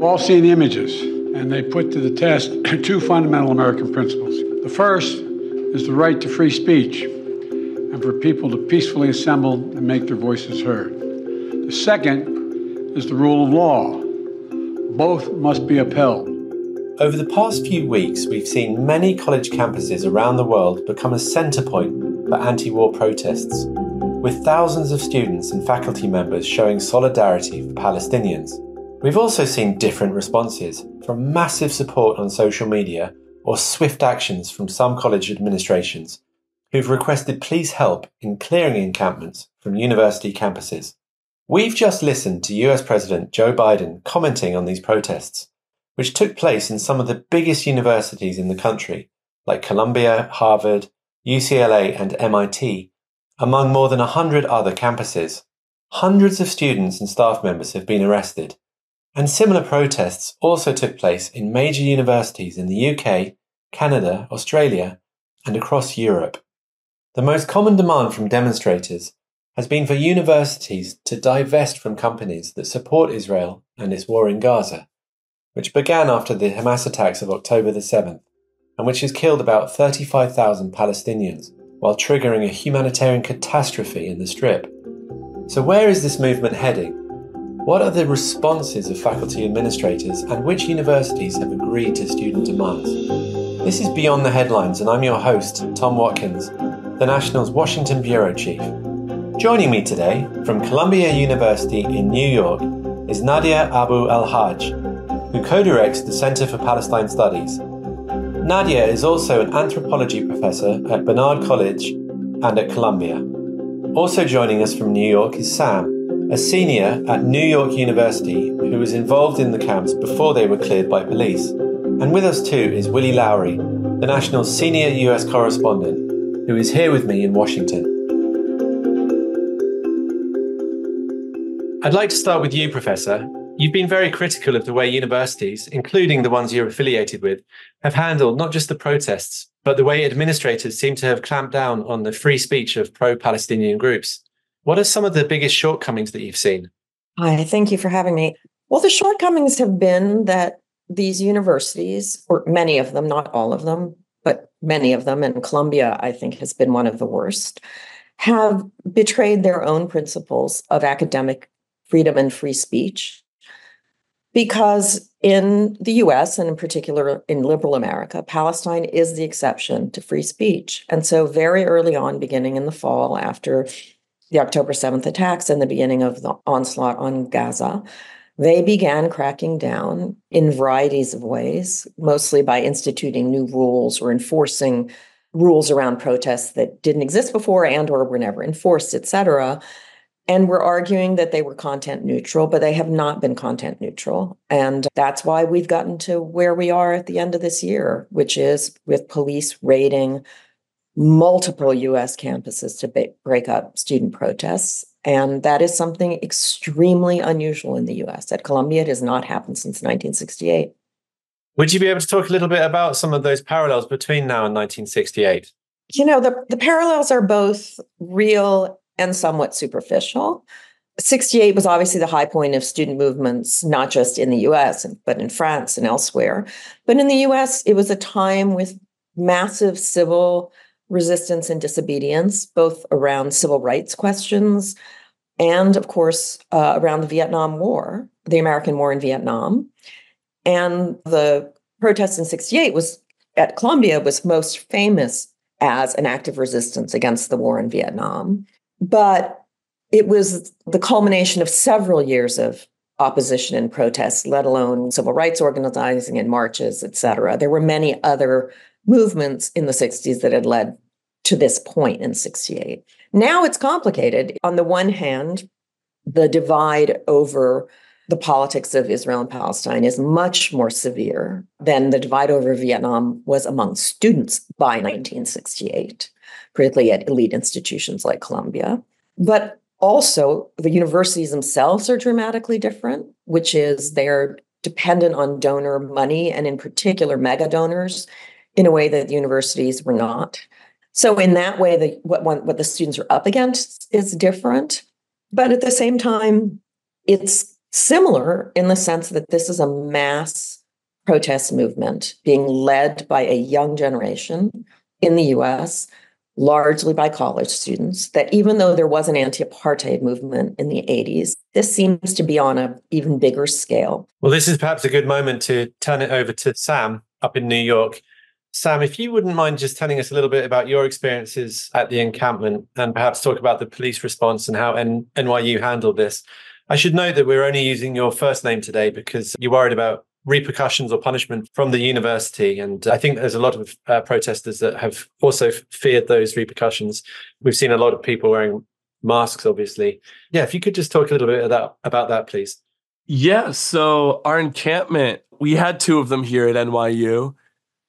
All seen the images, and they put to the test two fundamental American principles. The first is the right to free speech and for people to peacefully assemble and make their voices heard. The second is the rule of law. Both must be upheld. Over the past few weeks, we've seen many college campuses around the world become a centre point for anti-war protests, with thousands of students and faculty members showing solidarity for Palestinians. We've also seen different responses, from massive support on social media or swift actions from some college administrations who've requested police help in clearing encampments from university campuses. We've just listened to US President Joe Biden commenting on these protests, which took place in some of the biggest universities in the country, like Columbia, Harvard, UCLA, and MIT, among more than 100 other campuses. Hundreds of students and staff members have been arrested, and similar protests also took place in major universities in the UK, Canada, Australia, and across Europe. The most common demand from demonstrators has been for universities to divest from companies that support Israel and its war in Gaza, which began after the Hamas attacks of October the 7th, and which has killed about 35,000 Palestinians, while triggering a humanitarian catastrophe in the Strip. So where is this movement heading? What are the responses of faculty administrators, and which universities have agreed to student demands? This is Beyond the Headlines, and I'm your host, Tom Watkins, the National's Washington Bureau Chief. Joining me today from Columbia University in New York is Nadia Abu El-Haj, who co-directs the Center for Palestine Studies. Nadia is also an anthropology professor at Barnard College and at Columbia. Also joining us from New York is Sam, a senior at New York University who was involved in the camps before they were cleared by police. And with us too is Willy Lowry, the National's senior US correspondent, who is here with me in Washington. I'd like to start with you, Professor. You've been very critical of the way universities, including the ones you're affiliated with, have handled not just the protests, but the way administrators seem to have clamped down on the free speech of pro-Palestinian groups. What are some of the biggest shortcomings that you've seen? Hi, thank you for having me. Well, the shortcomings have been that these universities, or many of them, not all of them, but many of them, and Columbia, I think, has been one of the worst, have betrayed their own principles of academic freedom and free speech. Because in the US, and in particular in liberal America, Palestine is the exception to free speech. And so very early on, beginning in the fall after the October 7th attacks and the beginning of the onslaught on Gaza, they began cracking down in varieties of ways, mostly by instituting new rules or enforcing rules around protests that didn't exist before and or were never enforced, et cetera. And we're arguing that they were content neutral, but they have not been content neutral. And that's why we've gotten to where we are at the end of this year, which is with police raiding multiple US campuses to break up student protests. And that is something extremely unusual in the US. At Columbia, it has not happened since 1968. Would you be able to talk a little bit about some of those parallels between now and 1968? You know, the parallels are both real and somewhat superficial. 68 was obviously the high point of student movements, not just in the US, but in France and elsewhere. But in the US, it was a time with massive civil resistance and disobedience, both around civil rights questions and, of course, around the Vietnam War, the American War in Vietnam. And the protest in 68 at Columbia was most famous as an act of resistance against the war in Vietnam. But it was the culmination of several years of opposition and protests, let alone civil rights organizing and marches, et cetera. There were many other movements in the 60s that had led to this point in 68. Now it's complicated. On the one hand, the divide over the politics of Israel and Palestine is much more severe than the divide over Vietnam was among students by 1968, particularly at elite institutions like Columbia. But also, the universities themselves are dramatically different, which is they're dependent on donor money, and in particular, mega donors, in a way that the universities were not. So in that way, what the students are up against is different. But at the same time, it's Similar in the sense that this is a mass protest movement being led by a young generation in the US, largely by college students, that even though there was an anti-apartheid movement in the 80s, this seems to be on an even bigger scale. Well, this is perhaps a good moment to turn it over to Sam up in New York. Sam, if you wouldn't mind just telling us a little bit about your experiences at the encampment and perhaps talk about the police response and how NYU handled this. I should note that we're only using your first name today because you're worried about repercussions or punishment from the university. And I think there's a lot of protesters that have also feared those repercussions. We've seen a lot of people wearing masks, obviously. Yeah, if you could just talk a little bit about that, please. Yeah, so our encampment, we had two of them here at NYU.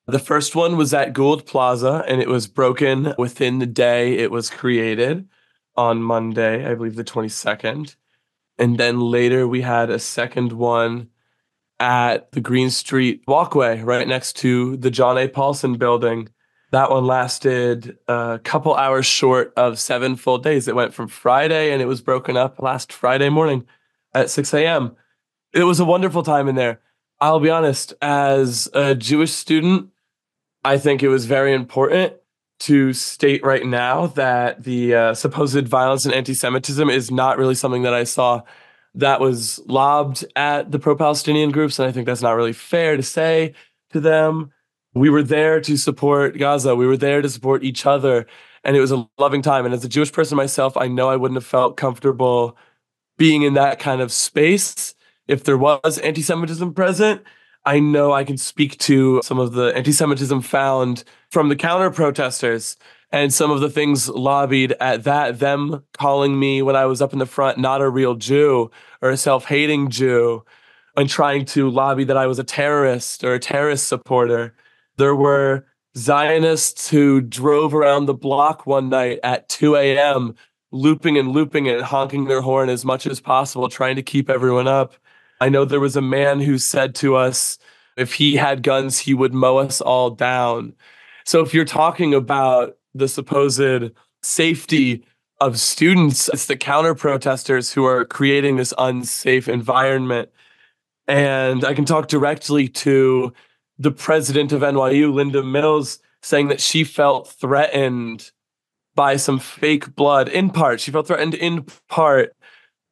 The first one was at Gould Plaza, and it was broken within the day it was created on Monday, I believe the 22nd. And then later we had a second one at the Green Street walkway right next to the John A. Paulson building. That one lasted a couple hours short of 7 full days. It went from Friday and it was broken up last Friday morning at 6 a.m. It was a wonderful time in there. I'll be honest, as a Jewish student, I think it was very important to state right now that the supposed violence and anti-Semitism is not really something that I saw that was lobbed at the pro-Palestinian groups, and I think that's not really fair to say to them. We were there to support Gaza. We were there to support each other, and it was a loving time. And as a Jewish person myself, I know I wouldn't have felt comfortable being in that kind of space if there was anti-Semitism present. I know I can speak to some of the anti-Semitism found from the counter-protesters and some of the things lobbied at that, them calling me when I was up in the front not a real Jew or a self-hating Jew, and trying to lobby that I was a terrorist or a terrorist supporter. There were Zionists who drove around the block one night at 2 a.m., looping and honking their horn as much as possible, trying to keep everyone up. I know there was a man who said to us, if he had guns, he would mow us all down. So if you're talking about the supposed safety of students, it's the counter-protesters who are creating this unsafe environment. And I can talk directly to the president of NYU, Linda Mills, saying that she felt threatened by some fake blood. In part, she felt threatened in part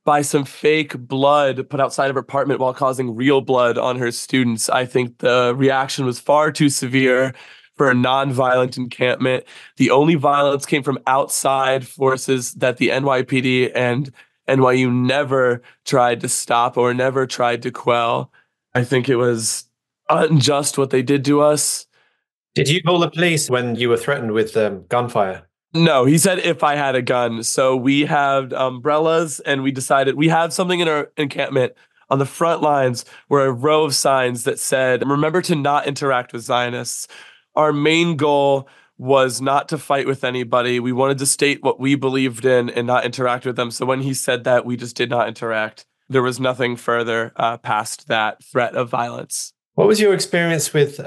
by some fake blood put outside of her apartment while causing real blood on her students. I think the reaction was far too severe for a non-violent encampment. The only violence came from outside forces that the NYPD and NYU never tried to stop or never tried to quell. I think it was unjust what they did to us. Did you call the police when you were threatened with gunfire? No, he said if I had a gun. So we had umbrellas, and we decided we had something in our encampment on the front lines were a row of signs that said, remember to not interact with Zionists. Our main goal was not to fight with anybody. We wanted to state what we believed in and not interact with them. So when he said that, we just did not interact. There was nothing further past that threat of violence. What was your experience with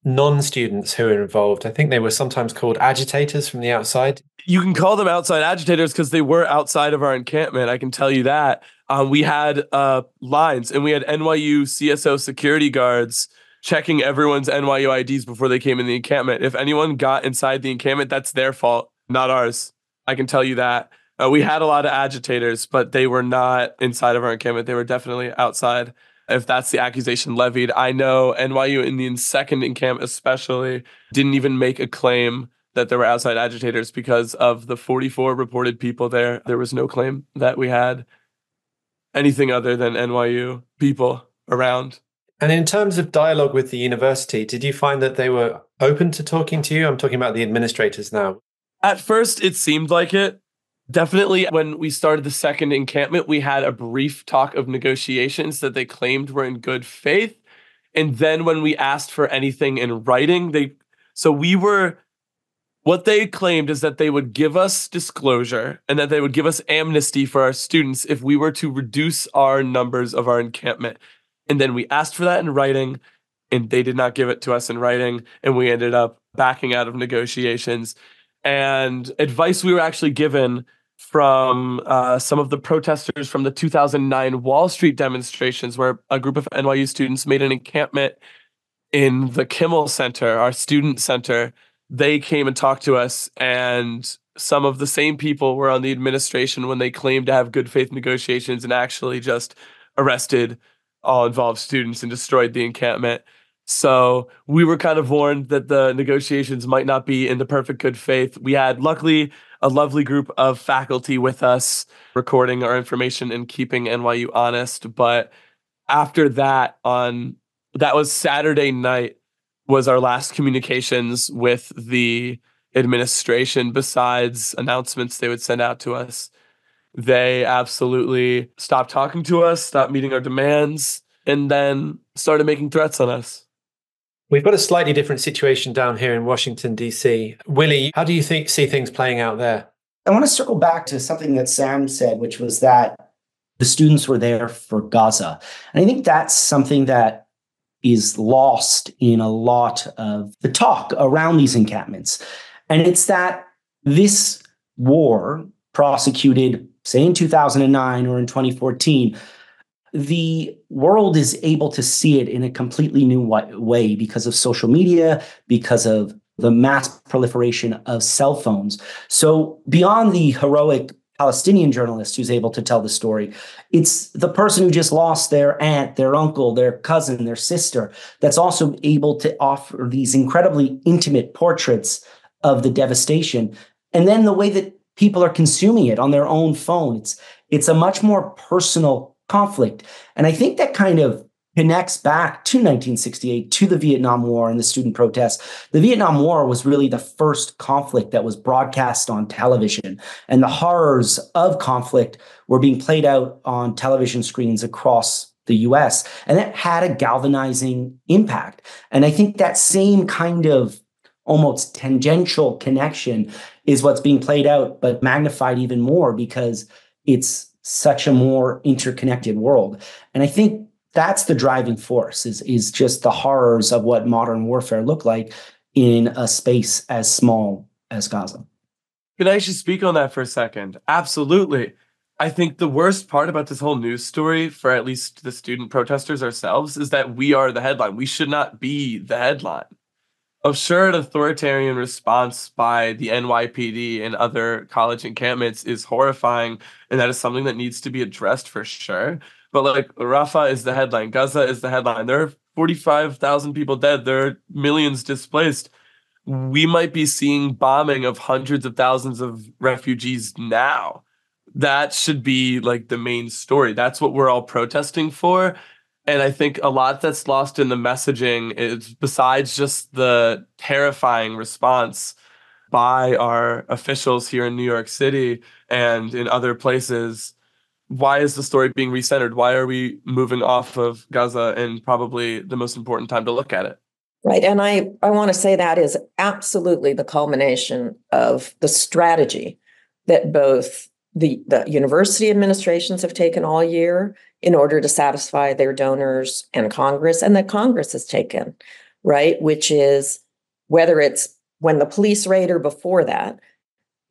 non-students who were involved? I think they were sometimes called agitators from the outside. You can call them outside agitators because they were outside of our encampment. I can tell you that. We had lines, and we had NYU CSO security guards checking everyone's NYU IDs before they came in the encampment. If anyone got inside the encampment, that's their fault, not ours. I can tell you that. We had a lot of agitators, but they were not inside of our encampment. They were definitely outside. If that's the accusation levied, I know NYU in the second encampment especially didn't even make a claim that there were outside agitators because of the 44 reported people there. There was no claim that we had anything other than NYU people around. And in terms of dialogue with the university, did you find that they were open to talking to you? I'm talking about the administrators now. At first, it seemed like it. Definitely, when we started the second encampment, we had a brief talk of negotiations that they claimed were in good faith. And then when we asked for anything in writing, what they claimed is that they would give us disclosure and that they would give us amnesty for our students if we were to reduce our numbers of our encampment. And then we asked for that in writing, and they did not give it to us in writing, and we ended up backing out of negotiations. And advice we were actually given from some of the protesters from the 2009 Wall Street demonstrations, where a group of NYU students made an encampment in the Kimmel Center, our student center. They came and talked to us, and some of the same people were on the administration when they claimed to have good faith negotiations and actually just arrested all involved students and destroyed the encampment. So we were kind of warned that the negotiations might not be in the perfect good faith. We had, luckily, a lovely group of faculty with us recording our information and keeping NYU honest. But after that, that was Saturday night, was our last communications with the administration, besides announcements they would send out to us. They absolutely stopped talking to us, stopped meeting our demands, and then started making threats on us. We've got a slightly different situation down here in Washington, D.C. Willy, how do you see things playing out there? I want to circle back to something that Sam said, which was that the students were there for Gaza. And I think that's something that is lost in a lot of the talk around these encampments. And it's that this war, prosecuted, say, in 2009 or in 2014, the world is able to see it in a completely new way because of social media, because of the mass proliferation of cell phones. So beyond the heroic Palestinian journalist who's able to tell the story, it's the person who just lost their aunt, their uncle, their cousin, their sister, that's also able to offer these incredibly intimate portraits of the devastation. And then the way that people are consuming it on their own phone, it's a much more personal conflict. And I think that kind of connects back to 1968, to the Vietnam War and the student protests. The Vietnam War was really the first conflict that was broadcast on television, and the horrors of conflict were being played out on television screens across the US, and that had a galvanizing impact. And I think that same kind of almost tangential connection is what's being played out, but magnified even more because it's such a more interconnected world. And I think that's the driving force, is just the horrors of what modern warfare look like in a space as small as Gaza. Can I actually speak on that for a second? Absolutely. I think the worst part about this whole news story, for at least the student protesters ourselves, is that we are the headline. We should not be the headline. Sure, an authoritarian response by the NYPD and other college encampments is horrifying, and that is something that needs to be addressed for sure. But like, Rafah is the headline, Gaza is the headline. There are 45,000 people dead. There are millions displaced. We might be seeing bombing of hundreds of thousands of refugees now. That should be like the main story. That's what we're all protesting for. And I think a lot that's lost in the messaging is, besides just the terrifying response by our officials here in New York City and in other places, why is the story being recentered? Why are we moving off of Gaza in probably the most important time to look at it? Right. And I want to say that is absolutely the culmination of the strategy that both the university administrations have taken all year in order to satisfy their donors and Congress, and that Congress has taken, right? Which is, whether it's when the police raid or before that,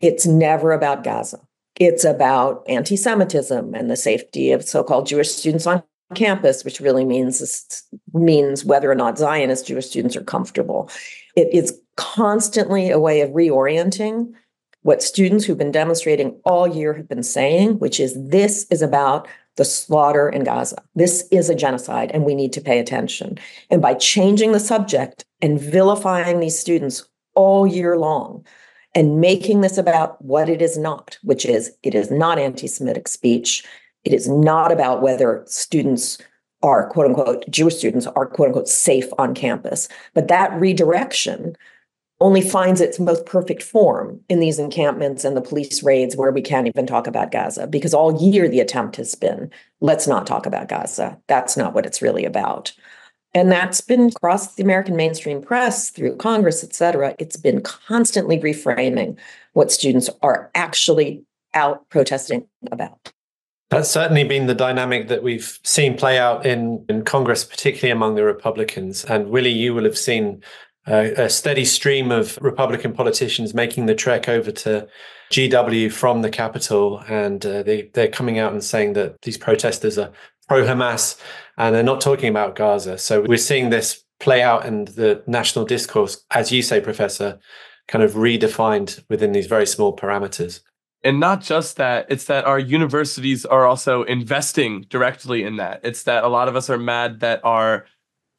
it's never about Gaza. It's about anti-Semitism and the safety of so-called Jewish students on campus, which really means whether or not Zionist Jewish students are comfortable. It is constantly a way of reorienting what students who've been demonstrating all year have been saying, which is, this is about the slaughter in Gaza. This is a genocide, and we need to pay attention. And by changing the subject and vilifying these students all year long and making this about what it is not, which is, it is not anti-Semitic speech. It is not about whether students are, quote unquote, Jewish students are, quote unquote, safe on campus. But that redirection only finds its most perfect form in these encampments and the police raids where we can't even talk about Gaza, because all year the attempt has been, let's not talk about Gaza. That's not what it's really about. And that's been across the American mainstream press, through Congress, et cetera. It's been constantly reframing what students are actually out protesting about. That's certainly been the dynamic that we've seen play out in Congress, particularly among the Republicans. And Willy, you will have seen a steady stream of Republican politicians making the trek over to GW from the capital, and they're coming out and saying that these protesters are pro-Hamas, and they're not talking about Gaza. So we're seeing this play out in the national discourse, as you say, Professor, kind of redefined within these very small parameters. And not just that, it's that our universities are also investing directly in that. It's that a lot of us are mad that our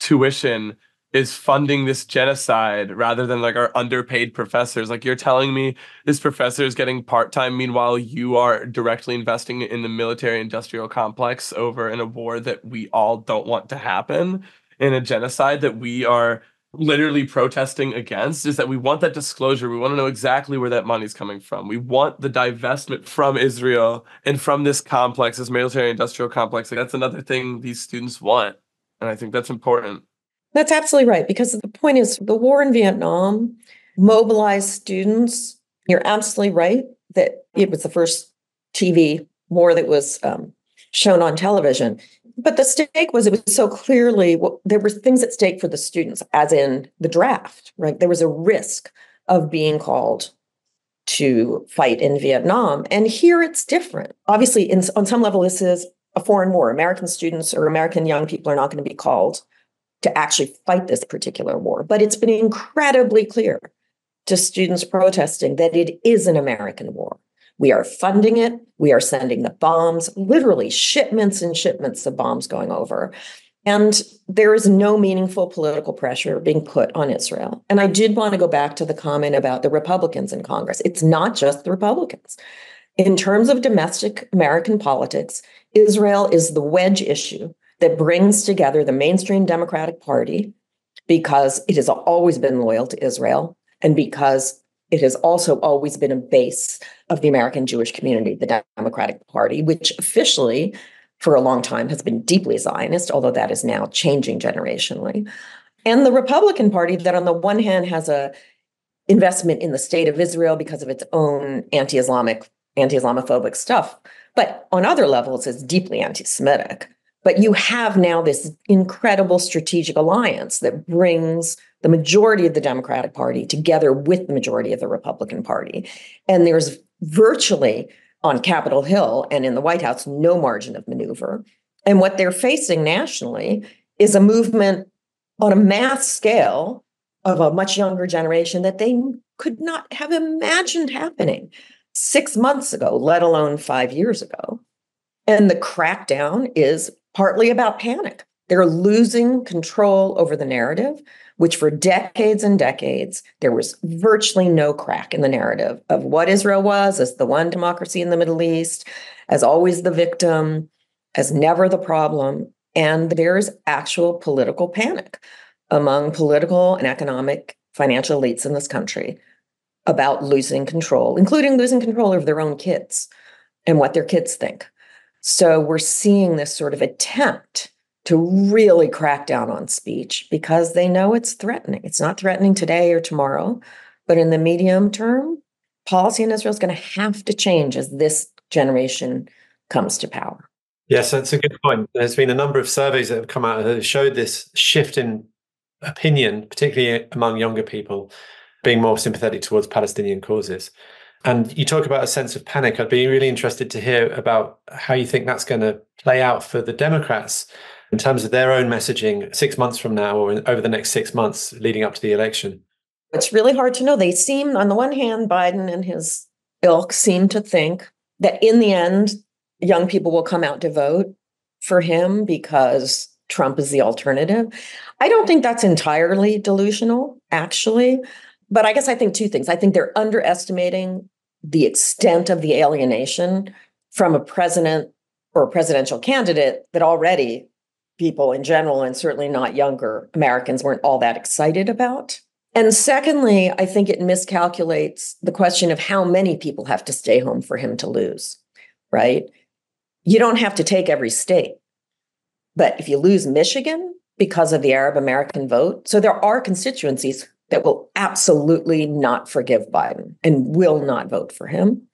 tuition is funding this genocide rather than like our underpaid professors. Like, you're telling me this professor is getting part-time, meanwhile you are directly investing in the military industrial complex over in a war that we all don't want to happen, in a genocide that we are literally protesting against. Is that we want that disclosure. We want to know exactly where that money's coming from. We want the divestment from Israel and from this complex, this military industrial complex. Like, that's another thing these students want. And I think that's important. That's absolutely right, because the point is the war in Vietnam mobilized students. You're absolutely right that it was the first TV war that was shown on television. But the stake was, it was so clearly, there were things at stake for the students, as in the draft, right? There was a risk of being called to fight in Vietnam. And here it's different. Obviously, on some level, this is a foreign war. American students or American young people are not going to be called to actually fight this particular war. But it's been incredibly clear to students protesting that it is an American war. We are funding it. We are sending the bombs, literally shipments and shipments of bombs going over. And there is no meaningful political pressure being put on Israel. And I did want to go back to the comment about the Republicans in Congress. It's not just the Republicans. In terms of domestic American politics, Israel is the wedge issue that brings together the mainstream Democratic Party, because it has always been loyal to Israel, and because it has also always been a base of the American Jewish community, the Democratic Party, which officially for a long time has been deeply Zionist, although that is now changing generationally. And the Republican Party, that on the one hand has a investment in the state of Israel because of its own anti-Islamophobic stuff, but on other levels is deeply anti-Semitic. But you have now this incredible strategic alliance that brings the majority of the Democratic Party together with the majority of the Republican Party. And there's virtually, on Capitol Hill and in the White House, no margin of maneuver. And what they're facing nationally is a movement on a mass scale of a much younger generation that they could not have imagined happening 6 months ago, let alone 5 years ago. And the crackdown is partly about panic. They're losing control over the narrative, which for decades and decades, there was virtually no crack in the narrative of what Israel was as the one democracy in the Middle East, as always the victim, as never the problem. And there's actual political panic among political and economic financial elites in this country about losing control, including losing control over their own kids and what their kids think. So we're seeing this sort of attempt to really crack down on speech because they know it's threatening. It's not threatening today or tomorrow, but in the medium term, policy in Israel is going to have to change as this generation comes to power. Yes, that's a good point. There's been a number of surveys that have come out that have showed this shift in opinion, particularly among younger people, being more sympathetic towards Palestinian causes. And you talk about a sense of panic. I'd be really interested to hear about how you think that's going to play out for the Democrats in terms of their own messaging 6 months from now or over the next 6 months leading up to the election. It's really hard to know. They seem, on the one hand, Biden and his ilk seem to think that in the end, young people will come out to vote for him because Trump is the alternative. I don't think that's entirely delusional, actually. But I guess I think two things. I think they're underestimating the extent of the alienation from a president or a presidential candidate that already people in general, and certainly not younger Americans, weren't all that excited about. And secondly, I think it miscalculates the question of how many people have to stay home for him to lose, right? You don't have to take every state. But if you lose Michigan because of the Arab American vote, so there are constituencies that will absolutely not forgive Biden and will not vote for him.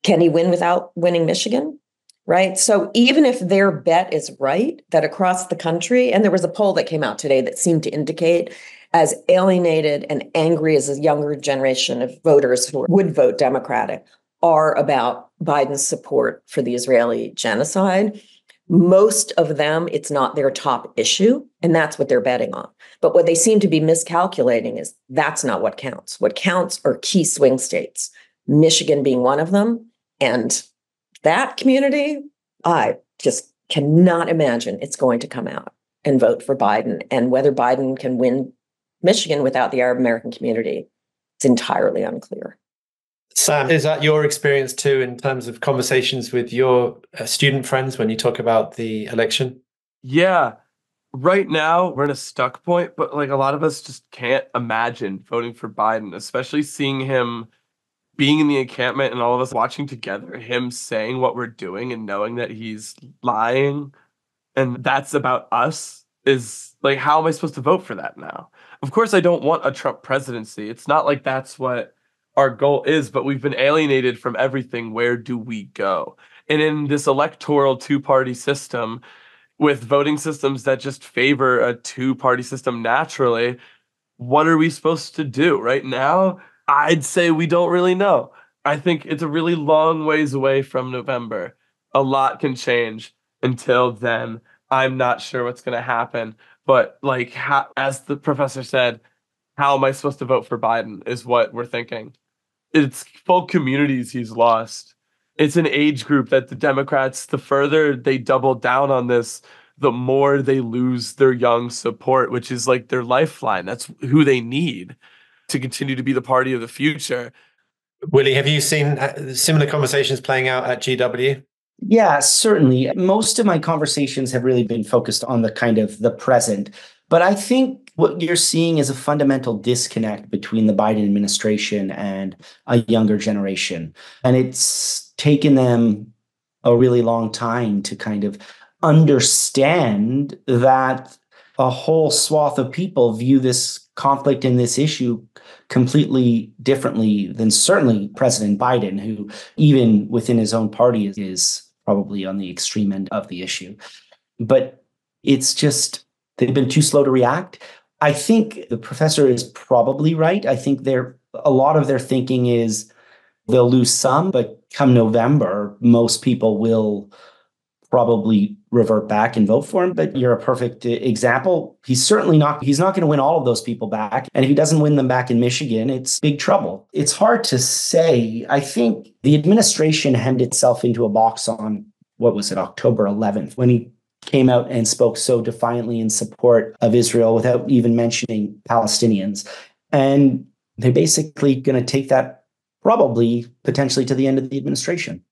Can he win without winning Michigan? Right? So even if their bet is right, that across the country, and there was a poll that came out today that seemed to indicate as alienated and angry as a younger generation of voters who would vote Democratic are about Biden's support for the Israeli genocide. Most of them, it's not their top issue, and that's what they're betting on. But what they seem to be miscalculating is that's not what counts. What counts are key swing states, Michigan being one of them. And that community, I just cannot imagine it's going to come out and vote for Biden. And whether Biden can win Michigan without the Arab American community, it's entirely unclear. Sam, is that your experience too in terms of conversations with your student friends when you talk about the election? Yeah. Right now, we're in a stuck point, but like a lot of us just can't imagine voting for Biden, especially seeing him being in the encampment and all of us watching together, him saying what we're doing and knowing that he's lying and that's about us is like, how am I supposed to vote for that now? Of course, I don't want a Trump presidency. It's not like that's what our goal is, but we've been alienated from everything. Where do we go? And in this electoral two-party system, with voting systems that just favor a two-party system naturally, what are we supposed to do? Right now, I'd say we don't really know. I think it's a really long ways away from November. A lot can change until then. I'm not sure what's going to happen. But like, as the professor said, how am I supposed to vote for Biden is what we're thinking. It's full communities he's lost. It's an age group that the Democrats, the further they double down on this, the more they lose their young support, which is like their lifeline. That's who they need to continue to be the party of the future. Willy, have you seen similar conversations playing out at GW? Yeah, certainly. Most of my conversations have really been focused on the kind of the present. But I think what you're seeing is a fundamental disconnect between the Biden administration and a younger generation. And it's taken them a really long time to kind of understand that a whole swath of people view this conflict and this issue completely differently than certainly President Biden, who even within his own party is probably on the extreme end of the issue. But it's just, they've been too slow to react. I think the professor is probably right. I think a lot of their thinking is they'll lose some, but come November, most people will probably revert back and vote for him. But you're a perfect example. He's not going to win all of those people back. And if he doesn't win them back in Michigan, it's big trouble. It's hard to say. I think the administration hemmed itself into a box on, what was it, October 11th, when he came out and spoke so defiantly in support of Israel without even mentioning Palestinians. And they're basically going to take that probably potentially to the end of the administration.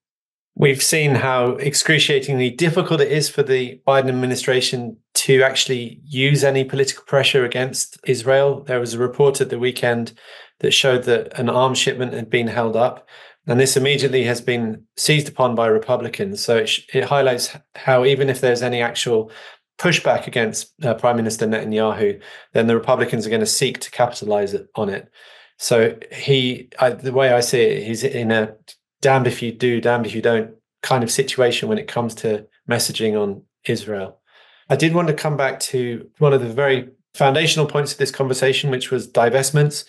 We've seen how excruciatingly difficult it is for the Biden administration to actually use any political pressure against Israel. There was a report at the weekend that showed that an arms shipment had been held up, and this immediately has been seized upon by Republicans. So it highlights how even if there's any actual pushback against Prime Minister Netanyahu, then the Republicans are going to seek to capitalize on it. So the way I see it, he's in a damned if you do, damned if you don't kind of situation when it comes to messaging on Israel. I did want to come back to one of the very foundational points of this conversation, which was divestments.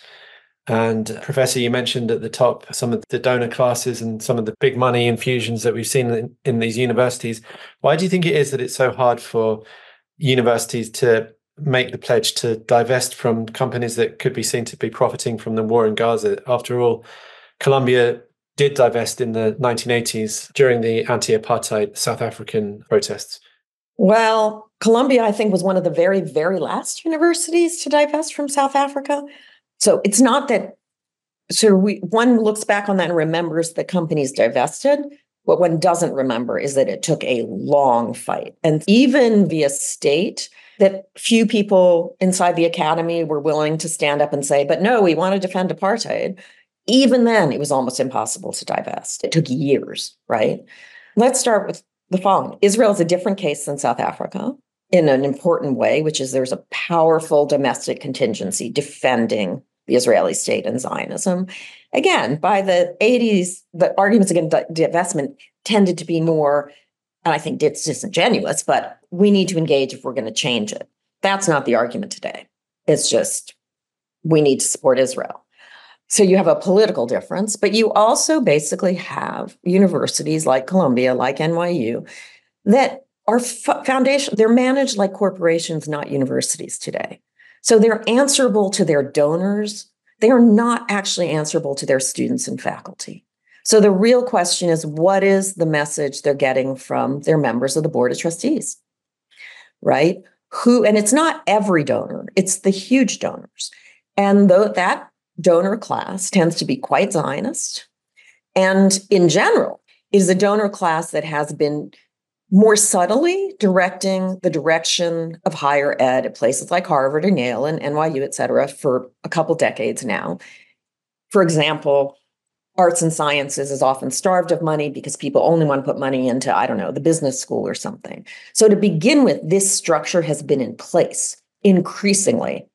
And Professor, you mentioned at the top some of the donor classes and some of the big money infusions that we've seen in these universities. Why do you think it is that it's so hard for universities to make the pledge to divest from companies that could be seen to be profiting from the war in Gaza? After all, Columbia did divest in the 1980s during the anti-apartheid South African protests. Well, Columbia, I think, was one of the very, very last universities to divest from South Africa. So it's not that, one looks back on that and remembers the companies divested. What one doesn't remember is that it took a long fight. And even via state, that few people inside the academy were willing to stand up and say, but no, we want to defend apartheid. Even then, it was almost impossible to divest. It took years, right? Let's start with the following. Israel is a different case than South Africa in an important way, which is there's a powerful domestic contingency defending the Israeli state and Zionism. Again, by the 80s, the arguments against divestment tended to be more, and I think it's disingenuous, but we need to engage if we're going to change it. That's not the argument today. It's just, we need to support Israel. So you have a political difference, but you also basically have universities like Columbia, like NYU, that are foundation. They're managed like corporations, not universities today. So they're answerable to their donors. They are not actually answerable to their students and faculty. So the real question is, what is the message they're getting from their members of the Board of Trustees, right? And it's not every donor, it's the huge donors. And that donor class tends to be quite Zionist. And in general, it is a donor class that has been more subtly directing the direction of higher ed at places like Harvard and Yale and NYU, et cetera, for a couple decades now. For example, arts and sciences is often starved of money because people only want to put money into, I don't know, the business school or something. So to begin with, this structure has been in place increasingly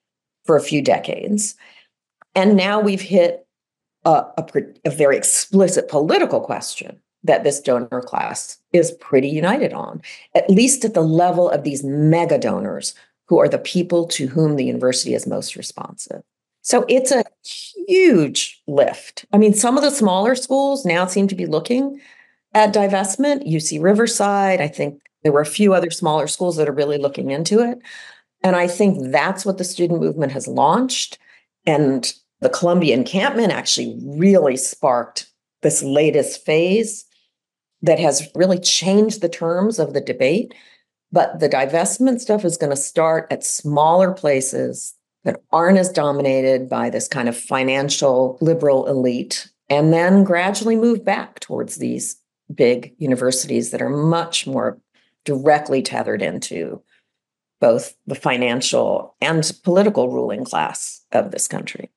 for a few decades. And now we've hit a very explicit political question that this donor class is pretty united on, at least at the level of these mega donors who are the people to whom the university is most responsive. So it's a huge lift. I mean, some of the smaller schools now seem to be looking at divestment. UC Riverside, I think there were a few other smaller schools that are really looking into it. And I think that's what the student movement has launched. And the Columbia encampment actually really sparked this latest phase that has really changed the terms of the debate. But the divestment stuff is going to start at smaller places that aren't as dominated by this kind of financial liberal elite, and then gradually move back towards these big universities that are much more directly tethered into both the financial and political ruling class of this country.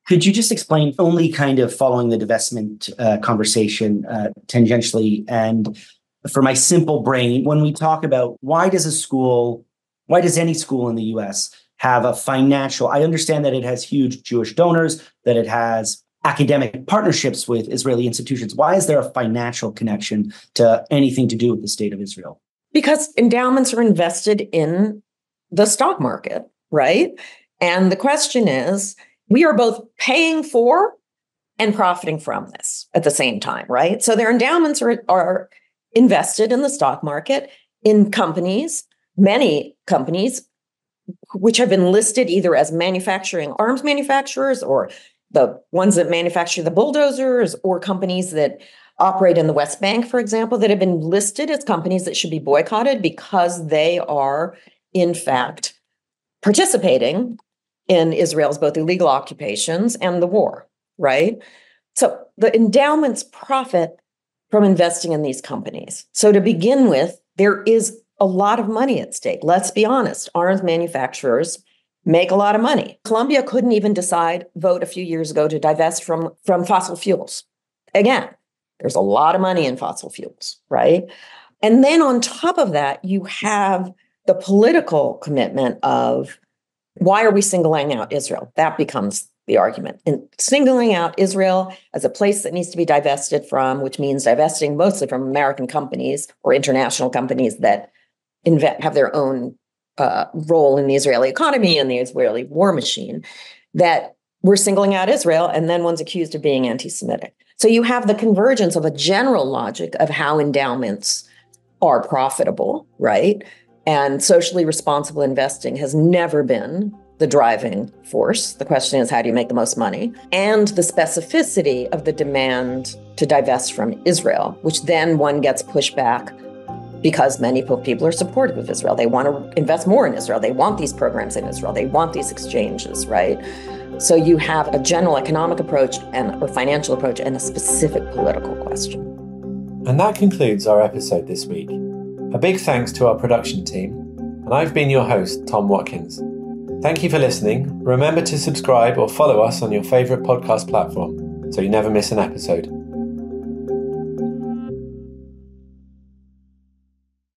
Could you just explain, only kind of following the divestment conversation tangentially, and for my simple brain, when we talk about why does any school in the US have a financial, I understand that it has huge Jewish donors, that it has academic partnerships with Israeli institutions. Why is there a financial connection to anything to do with the state of Israel? Because endowments are invested in the stock market, right? And the question is, we are both paying for and profiting from this at the same time, right? So their endowments are invested in the stock market, in companies, many companies, which have been listed either as manufacturing arms manufacturers or the ones that manufacture the bulldozers, or companies that operate in the West Bank, for example, that have been listed as companies that should be boycotted because they are, in fact, participating in Israel's both illegal occupations and the war, right? So the endowments profit from investing in these companies. So to begin with, there is a lot of money at stake. Let's be honest, arms manufacturers make a lot of money. Columbia couldn't even vote a few years ago to divest from fossil fuels. Again, there's a lot of money in fossil fuels, right? And then on top of that, you have the political commitment of, why are we singling out Israel? That becomes the argument. And singling out Israel as a place that needs to be divested from, which means divesting mostly from American companies or international companies that have their own role in the Israeli economy and the Israeli war machine, that we're singling out Israel, and then one's accused of being anti-Semitic. So you have the convergence of a general logic of how endowments are profitable, right? And socially responsible investing has never been the driving force. The question is, how do you make the most money? And the specificity of the demand to divest from Israel, which then one gets pushed back because many people are supportive of Israel. They want to invest more in Israel. They want these programs in Israel. They want these exchanges, right? So you have a general economic approach or financial approach and a specific political question. And that concludes our episode this week. A big thanks to our production team, and I've been your host, Tom Watkins. Thank you for listening. Remember to subscribe or follow us on your favourite podcast platform so you never miss an episode.